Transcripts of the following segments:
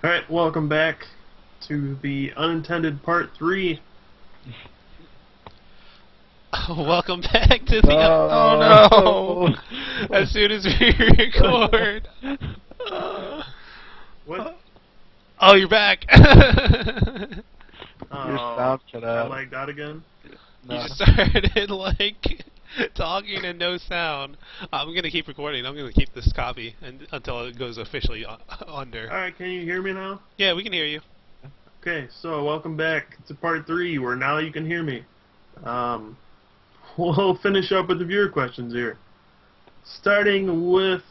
Alright, welcome back to the unintended part 3. Welcome back to the. Oh No. no! As soon as we record. What? Oh, you're back. Your Oh, sound cut I out. lagged out again. You No. just started like talking and no sound. I'm gonna keep recording. I'm gonna keep this copy until it goes officially under. Alright, can you hear me now? Yeah, we can hear you. Okay, so welcome back to part 3, where now you can hear me. We'll finish up with the viewer questions here. Starting with,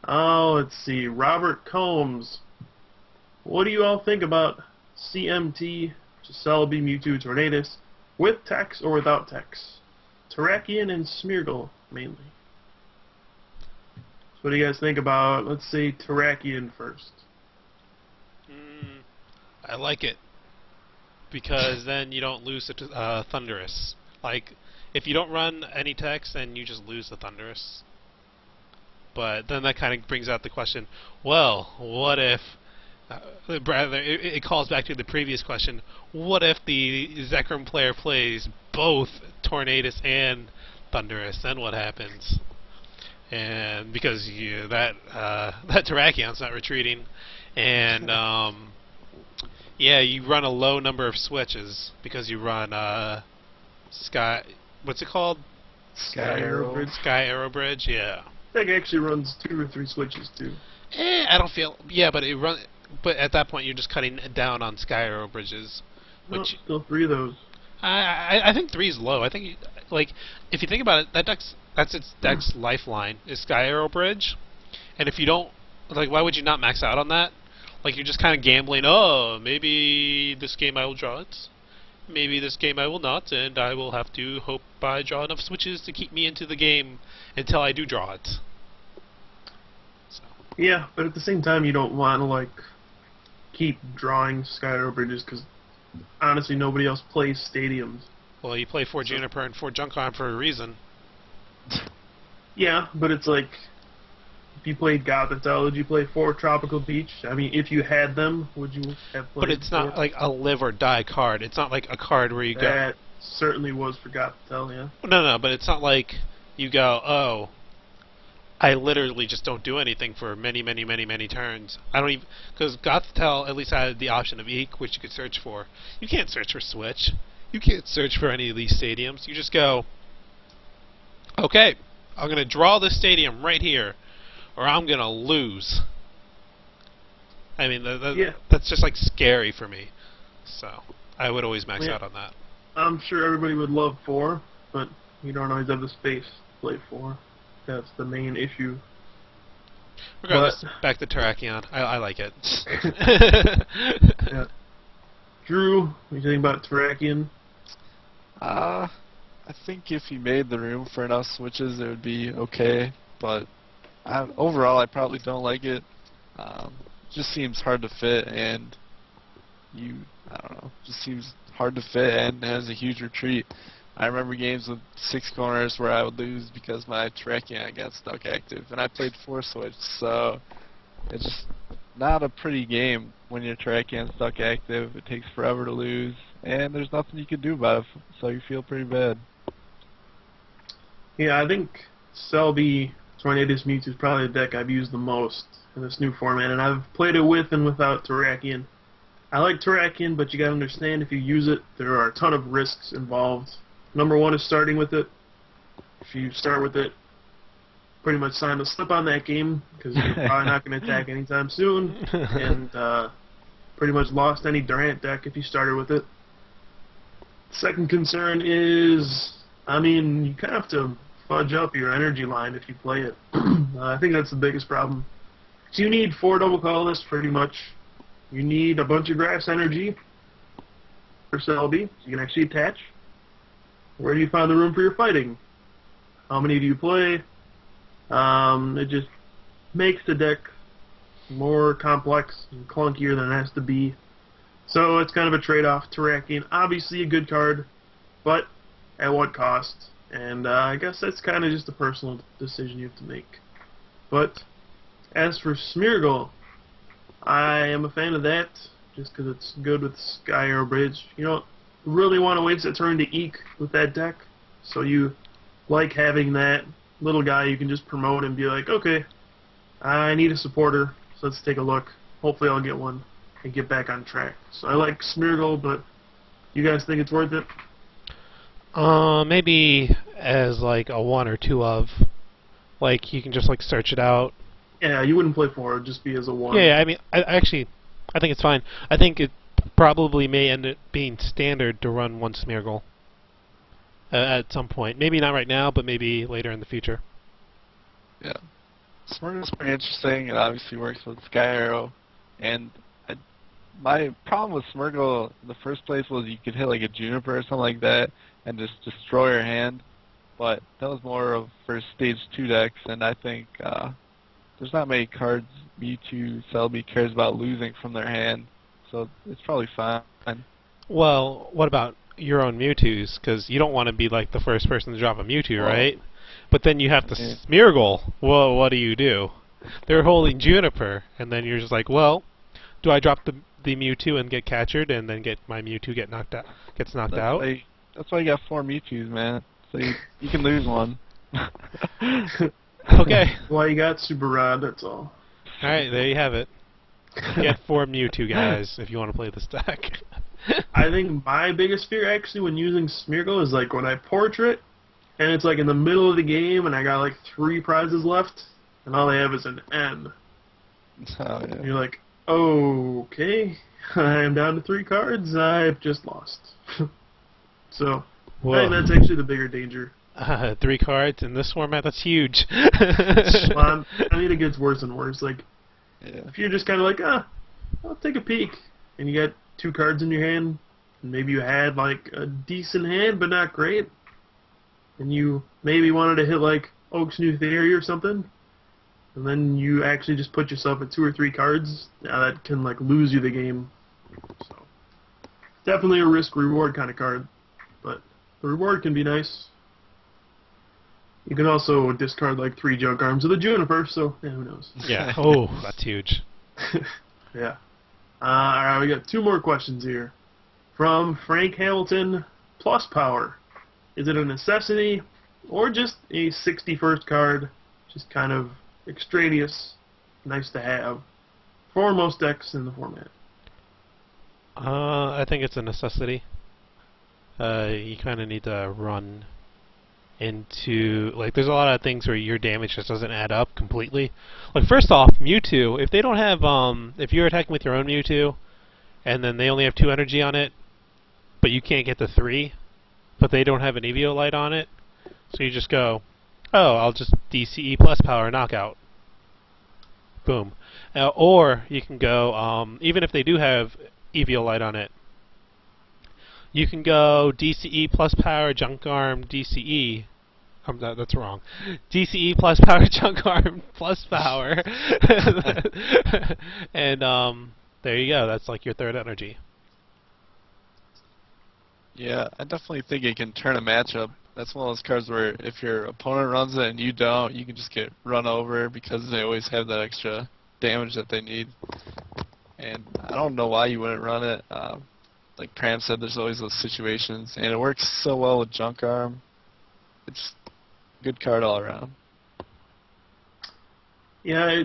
let's see, Robert Combs. What do you all think about CMT, Celebi, Mewtwo, Tornadus, with Tex or without Tex? Terrakion and Smeargle, mainly. So what do you guys think about, let's say, Terrakion first? I like it because then you don't lose the Thundurus. Like, if you don't run any text, then you just lose the Thundurus. But then that kind of brings out the question, well, what if... it calls back to the previous question, what if the Zekrom player plays both Tornadus and Thundurus? Then what happens? And because that Terrakion's not retreating, and yeah, you run a low number of switches because you run Sky. What's it called? Sky Arrow. Sky Arrow Bridge. Yeah. I think it actually runs 2 or 3 switches too. I don't feel. Yeah, but it run. But at that point, you're just cutting down on Sky Arrow bridges, No, which still 3 of those. I think 3 is low. I think like if you think about it, that's its deck's lifeline is Sky Arrow Bridge, and if you don't like, why would you not max out on that? Like you're just kind of gambling. Oh, maybe this game I will draw it. Maybe this game I will not, and I will have to hope I draw enough switches to keep me into the game until I do draw it. So. Yeah, but at the same time, you don't want to like keep drawing Skyro bridges because honestly, nobody else plays stadiums. Well, you play 4 Juniper and 4 Junkon for a reason. Yeah, but it's like if you played Gothitelle, would you play 4 Tropical Beach? I mean, if you had them, would you have played? But it's not like a live or die card. It's not like a card where you go. That certainly was for Gothitelle, yeah. No, but it's not like you go, oh, I literally just don't do anything for many turns. I don't even, because Gothitelle at least had the option of Eek, which you could search for. You can't search for Switch. You can't search for any of these stadiums. You just go, okay, I'm going to draw this stadium right here, or I'm going to lose. I mean, Yeah. that's just like scary for me. So I would always max Yeah. out on that. I'm sure everybody would love 4, but you don't always have the space to play 4. That's the main issue. Regardless, back to Terrakion. I like it. Yeah. Drew, what do you think about Terrakion? I think if you made the room for enough switches, it would be okay. But overall, I probably don't like it. Just seems hard to fit, and I don't know, just seems hard to fit and has a huge retreat. I remember games with 6 corners where I would lose because my Terrakion got stuck active, and I played 4 switch, so it's just not a pretty game when your Terrakion's stuck active. It takes forever to lose, and there's nothing you can do about it, so you feel pretty bad. Yeah, I think Celebi Tornadus Mewtwo is probably the deck I've used the most in this new format, and I've played it with and without Terrakion. I like Terrakion, but you gotta understand if you use it, there are a ton of risks involved. Number 1 is starting with it. If you start with it, pretty much sign to slip on that game, because you're probably not going to attack anytime soon, and pretty much lost any Durant deck if you started with it. Second concern is, I mean, you kind of have to fudge up your energy line if you play it. I think that's the biggest problem. So you need 4 double colorless, pretty much. You need a bunch of grass energy for Celebi, so you can actually attach. Where do you find the room for your fighting? How many do you play? It just makes the deck more complex and clunkier than it has to be. So it's kind of a trade-off. Terrakion, obviously a good card, but at what cost? And I guess that's kind of just a personal decision you have to make. But as for Smeargle, I am a fan of that, just because it's good with Sky Arrow Bridge. You don't really want to waste a turn to eke with that deck, so you like having that little guy you can just promote and be like, okay, I need a supporter, so let's take a look. Hopefully I'll get one and get back on track. So I like Smeargle, but you guys think it's worth it? Maybe as like a one or two of, like you can just like search it out. Yeah, you wouldn't play 4, it'd just be as a 1. Yeah, I mean, I think it's fine. I think it probably may end up being standard to run one Smeargle at some point. Maybe not right now, but maybe later in the future. Yeah. Smeargle's pretty interesting. It obviously works with Sky Arrow. And my problem with Smeargle in the first place was you could hit like a Juniper or something like that and just destroy your hand. But that was more of for stage 2 decks, and I think there's not many cards Mewtwo, Celebi cares about losing from their hand, so it's probably fine. Well, what about your own Mewtwo's? Because you don't want to be like the first person to drop a Mewtwo, right? But then you have to Smeargle. Well, what do? They're holding Juniper, and then you're just like, well, do I drop the Mewtwo and get captured, and then get my Mewtwo gets knocked out? That's why you got 4 Mewtwo's, man. So you can lose one. Okay. Well, you got Super Rod, that's all. Alright, there you have it. Get 4 Mewtwo, guys, if you want to play this deck. I think my biggest fear, actually, when using Smeargle is like when I portrait, and it's like in the middle of the game, and I got like 3 prizes left, and all they have is an N. Oh, yeah. And you're like, okay, I'm down to 3 cards, I've just lost. So, Whoa. I think that's actually the bigger danger. 3 cards in this format, that's huge. Well, I mean, it gets worse and worse. Like, Yeah. if you're just kind of like, I'll take a peek, and you got 2 cards in your hand, and maybe you had like a decent hand, but not great, and you maybe wanted to hit like Oak's New Theory or something, and then you actually just put yourself at 2 or 3 cards, that can like lose you the game. So, definitely a risk-reward kind of card, but the reward can be nice. You can also discard like 3 Junk Arms with a Juniper, so yeah, who knows? Yeah. Oh, that's huge. Yeah. Alright, we got 2 more questions here. From Frank Hamilton, Plus Power. Is it a necessity, or just a 61st card, just kind of extraneous, nice to have, for most decks in the format? I think it's a necessity. You kind of need to run into, like, there's a lot of things where your damage just doesn't add up completely. Like, first off, Mewtwo, if they don't have, if you're attacking with your own Mewtwo, and then they only have 2 energy on it, but you can't get the 3, but they don't have an Eviolite on it, so you just go, oh, I'll just DCE plus power knockout. Boom. Or you can go, even if they do have Eviolite on it, you can go DCE plus power junk arm DCE. That's wrong. DCE plus power junk arm plus power. And there you go. That's like your 3rd energy. Yeah, I definitely think it can turn a matchup. That's one of those cards where if your opponent runs it and you don't, you can just get run over because they always have that extra damage that they need. And I don't know why you wouldn't run it. Like Pram said, there's always those situations, and it works so well with Junk Arm. It's a good card all around. Yeah,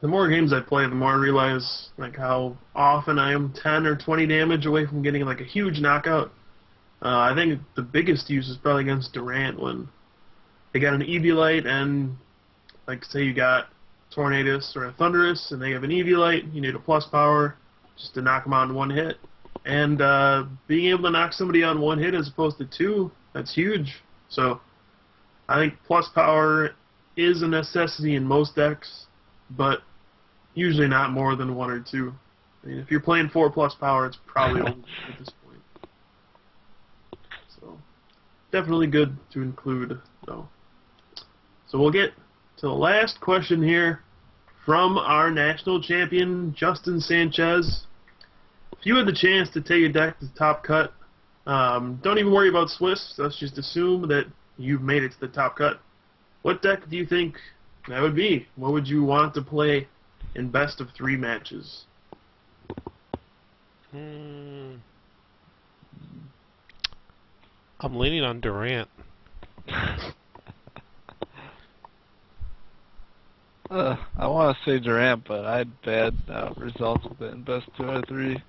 the more games I play, the more I realize like how often I am 10 or 20 damage away from getting like a huge knockout. I think the biggest use is probably against Durant when they got an Eviolite and, like, say you got Tornadus or a Thundurus and they have an Eviolite, you need a plus power just to knock them out in 1 hit. And being able to knock somebody out in 1 hit as opposed to 2, that's huge. So I think plus power is a necessity in most decks, but usually not more than 1 or 2. I mean, if you're playing 4 plus power, it's probably over at this point. So definitely good to include, though. So we'll get to the last question here from our national champion, Justin Sanchez. If you had the chance to take a deck to top cut, don't even worry about Swiss. Let's just assume that you've made it to the top cut. What deck do you think that would be? What would you want to play in best of 3 matches? Hmm. I'm leaning on Durant. I want to say Durant, but I had bad results with it in best 2 out of 3. You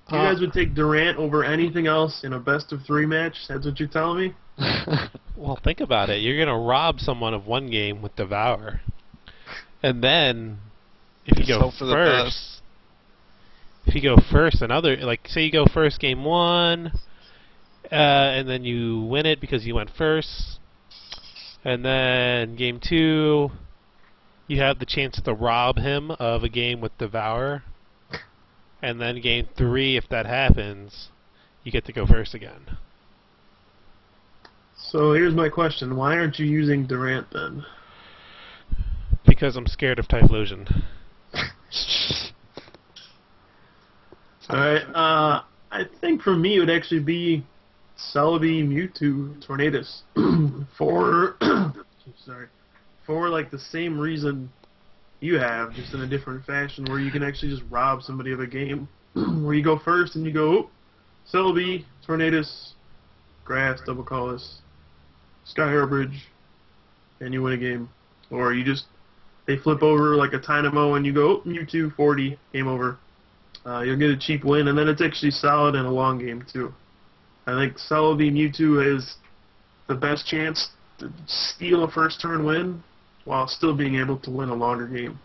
guys would take Durant over anything else in a best-of-3 match? That's what you're telling me? Well, think about it. You're gonna rob someone of one game with Devour, and then if you Just go hope for the first, if you go first, another like say you go first game 1, and then you win it because you went first, and then game 2, you have the chance to rob him of a game with Devour, and then game 3, if that happens, you get to go first again. So here's my question. Why aren't you using Durant then? Because I'm scared of Typhlosion. Alright, I think for me it would actually be Celebi, Mewtwo, Tornadus. for, sorry, for like the same reason you have, just in a different fashion, where you can actually just rob somebody of a game. Where you go first and you go, oh, Celebi, Tornadus, Grass, Double Collis, Sky Hero Bridge, and you win a game. Or you just, they flip over like a Dynamo and you go, oh, Mewtwo, 40, game over. You'll get a cheap win, and then it's actually solid in a long game too. I think Celebi Mewtwo has the best chance to steal a first turn win while still being able to win a longer game.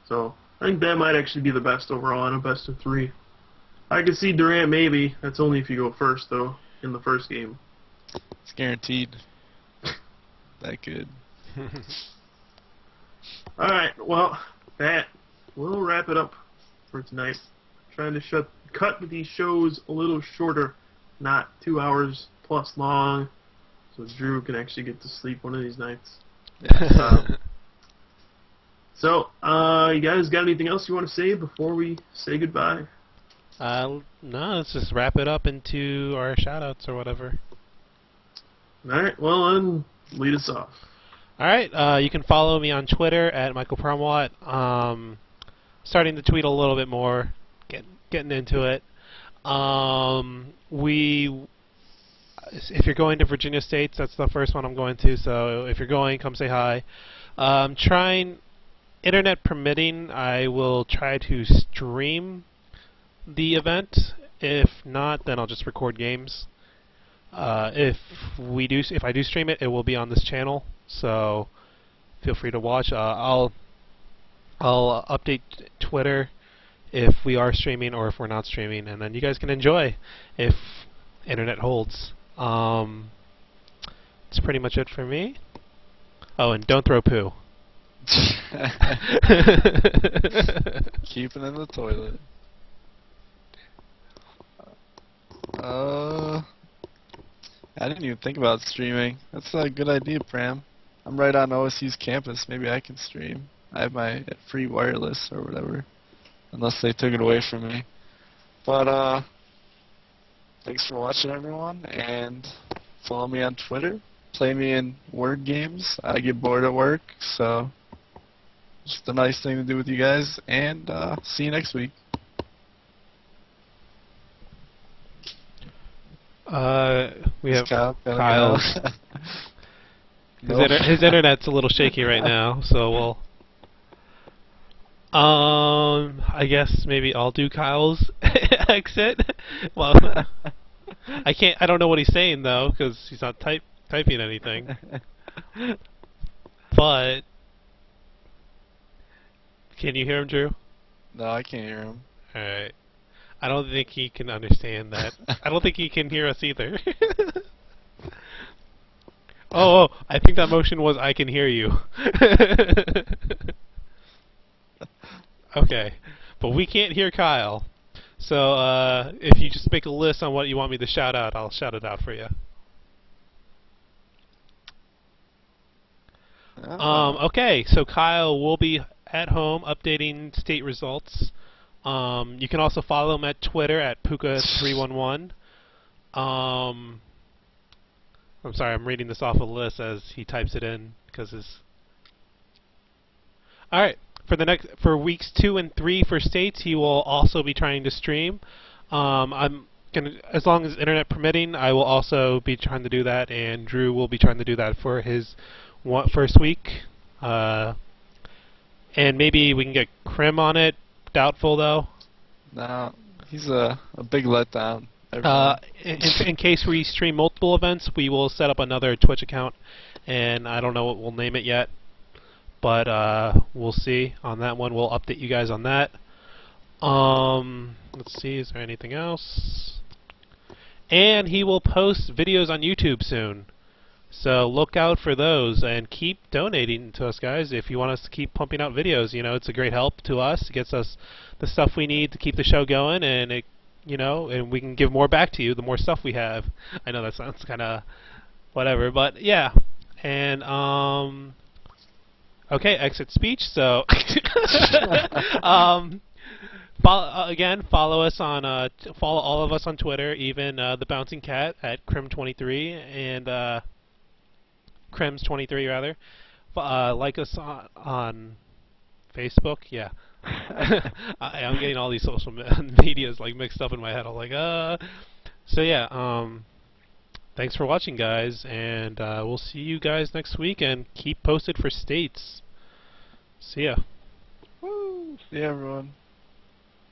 So I think that might actually be the best overall in a best-of-3. I could see Durant maybe. That's only if you go first though in the first game. It's guaranteed. That good. All right, well that will wrap it up for tonight. Trying to cut these shows a little shorter, not 2 hours plus long, so Drew can actually get to sleep one of these nights. So, you guys got anything else you want to say before we say goodbye? No, let's just wrap it up into our shoutouts or whatever. Alright, well then, lead us off. Alright, you can follow me on Twitter at Michael Pramwat. Starting to tweet a little bit more, getting into it. If you're going to Virginia State, that's the first one I'm going to, so if you're going, come say hi. Internet permitting, I will try to stream the event. If not, then I'll just record games. If I do stream it, it will be on this channel, so feel free to watch. I'll update Twitter if we are streaming or if we're not streaming, and then you guys can enjoy if internet holds. That's pretty much it for me. Oh, and don't throw poo. Keep it in the toilet. I didn't even think about streaming. That's a good idea, Pram. I'm right on OSU's campus. Maybe I can stream. I have my free wireless or whatever. Unless they took it away from me. But, thanks for watching, everyone. And follow me on Twitter. Play me in word games. I get bored at work, so just a nice thing to do with you guys. And, see you next week. We have Kyle. Kyle's. His internet's a little shaky right now, so we'll. I guess maybe I'll do Kyle's exit. Well, I don't know what he's saying though, because he's not typing anything. But can you hear him, Drew? No, I can't hear him. All right. I don't think he can understand that. I don't think he can hear us either. Oh, I think that motion was I can hear you. Okay. But we can't hear Kyle. So if you just make a list on what you want me to shout out, I'll shout it out for you. Okay, so Kyle will be at home updating state results. You can also follow him at Twitter at Puka311. I'm sorry, I'm reading this off a list as he types it in because his. All right, for weeks 2 and 3 for states, he will also be trying to stream. I'm gonna, as long as internet permitting, I will also be trying to do that, and Drew will be trying to do that for his first week. And maybe we can get Krim on it. Doubtful though. No, he's a big letdown. In case we stream multiple events, we will set up another Twitch account, and I don't know what we'll name it yet, but we'll see on that one. We'll update you guys on that. Let's see, is there anything else? And he will post videos on YouTube soon, so look out for those, and keep donating to us, guys, if you want us to keep pumping out videos. You know, it's a great help to us. It gets us the stuff we need to keep the show going, and it, you know, and we can give more back to you the more stuff we have. I know that sounds kind of whatever, but yeah. And okay, exit speech. So follow us on follow all of us on Twitter, even the Bouncing Cat at Krim23 and Krems23 rather. Like us on Facebook. Yeah. I'm getting all these social medias like mixed up in my head. I'm like, So yeah, thanks for watching, guys, and we'll see you guys next week. And keep posted for states. See ya. Woo! See everyone.